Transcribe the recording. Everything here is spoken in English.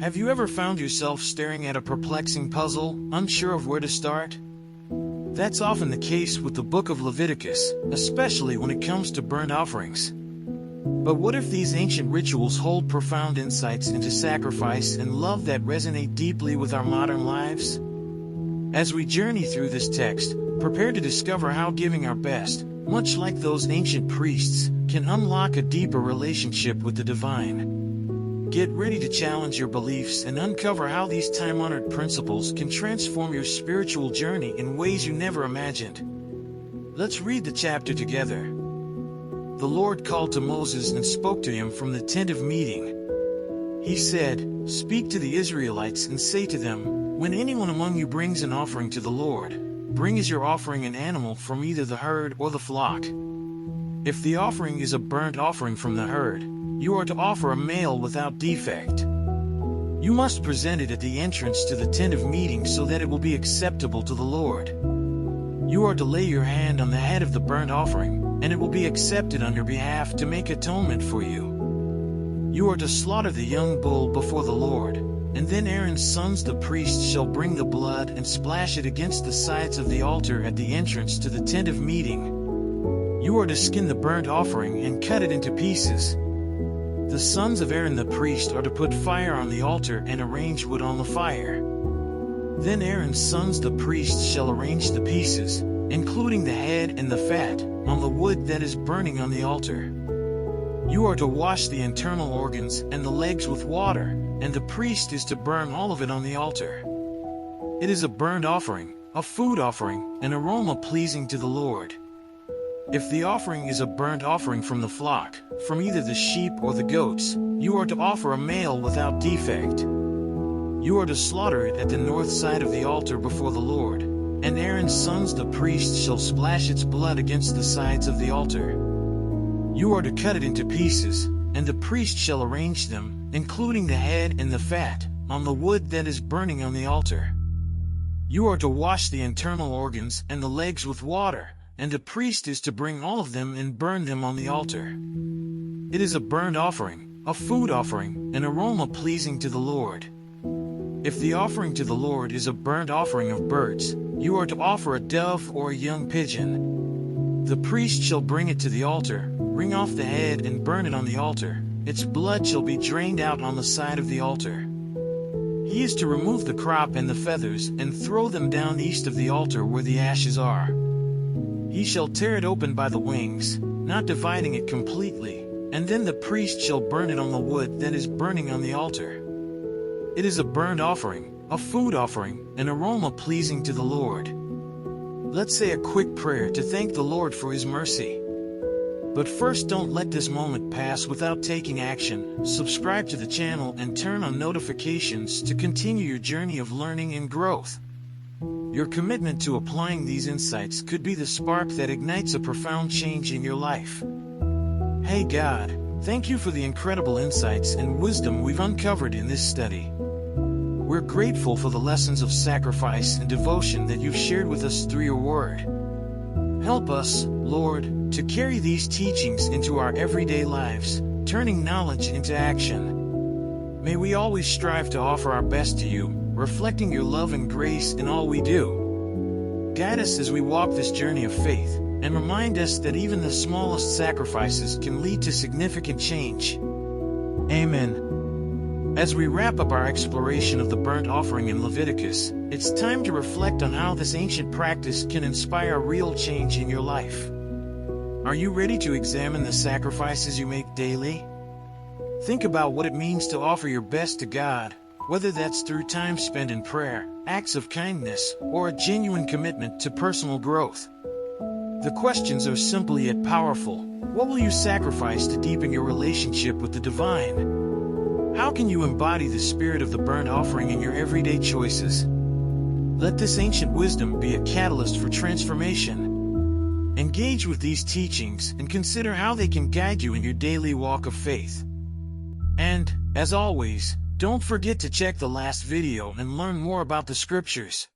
Have you ever found yourself staring at a perplexing puzzle, unsure of where to start? That's often the case with the book of Leviticus, especially when it comes to burnt offerings. But what if these ancient rituals hold profound insights into sacrifice and love that resonate deeply with our modern lives? As we journey through this text, prepare to discover how giving our best, much like those ancient priests, can unlock a deeper relationship with the divine. Get ready to challenge your beliefs and uncover how these time-honored principles can transform your spiritual journey in ways you never imagined. Let's read the chapter together. The Lord called to Moses and spoke to him from the tent of meeting. He said, "Speak to the Israelites and say to them, when anyone among you brings an offering to the Lord, bring as your offering an animal from either the herd or the flock. If the offering is a burnt offering from the herd, you are to offer a male without defect. You must present it at the entrance to the tent of meeting so that it will be acceptable to the Lord. You are to lay your hand on the head of the burnt offering, and it will be accepted on your behalf to make atonement for you. You are to slaughter the young bull before the Lord, and then Aaron's sons the priests shall bring the blood and splash it against the sides of the altar at the entrance to the tent of meeting. You are to skin the burnt offering and cut it into pieces. The sons of Aaron the priest are to put fire on the altar and arrange wood on the fire. Then Aaron's sons the priests shall arrange the pieces, including the head and the fat, on the wood that is burning on the altar. You are to wash the internal organs and the legs with water, and the priest is to burn all of it on the altar. It is a burnt offering, a food offering, an aroma pleasing to the Lord. If the offering is a burnt offering from the flock, from either the sheep or the goats, you are to offer a male without defect. You are to slaughter it at the north side of the altar before the Lord, and Aaron's sons the priests shall splash its blood against the sides of the altar. You are to cut it into pieces, and the priest shall arrange them, including the head and the fat, on the wood that is burning on the altar. You are to wash the internal organs and the legs with water, and the priest is to bring all of them and burn them on the altar. It is a burnt offering, a food offering, an aroma pleasing to the Lord. If the offering to the Lord is a burnt offering of birds, you are to offer a dove or a young pigeon. The priest shall bring it to the altar, wring off the head and burn it on the altar. Its blood shall be drained out on the side of the altar. He is to remove the crop and the feathers and throw them down east of the altar where the ashes are. He shall tear it open by the wings, not dividing it completely, and then the priest shall burn it on the wood that is burning on the altar. It is a burnt offering, a food offering, an aroma pleasing to the Lord. Let's say a quick prayer to thank the Lord for His mercy. But first, don't let this moment pass without taking action. Subscribe to the channel and turn on notifications to continue your journey of learning and growth. Your commitment to applying these insights could be the spark that ignites a profound change in your life. Hey God, thank you for the incredible insights and wisdom we've uncovered in this study. We're grateful for the lessons of sacrifice and devotion that you've shared with us through your word. Help us, Lord, to carry these teachings into our everyday lives, turning knowledge into action. May we always strive to offer our best to you, reflecting your love and grace in all we do. Guide us as we walk this journey of faith, and remind us that even the smallest sacrifices can lead to significant change. Amen. As we wrap up our exploration of the burnt offering in Leviticus, it's time to reflect on how this ancient practice can inspire real change in your life. Are you ready to examine the sacrifices you make daily? Think about what it means to offer your best to God, whether that's through time spent in prayer, acts of kindness, or a genuine commitment to personal growth. The questions are simple yet powerful. What will you sacrifice to deepen your relationship with the divine? How can you embody the spirit of the burnt offering in your everyday choices? Let this ancient wisdom be a catalyst for transformation. Engage with these teachings and consider how they can guide you in your daily walk of faith. And, as always, don't forget to check the last video and learn more about the scriptures.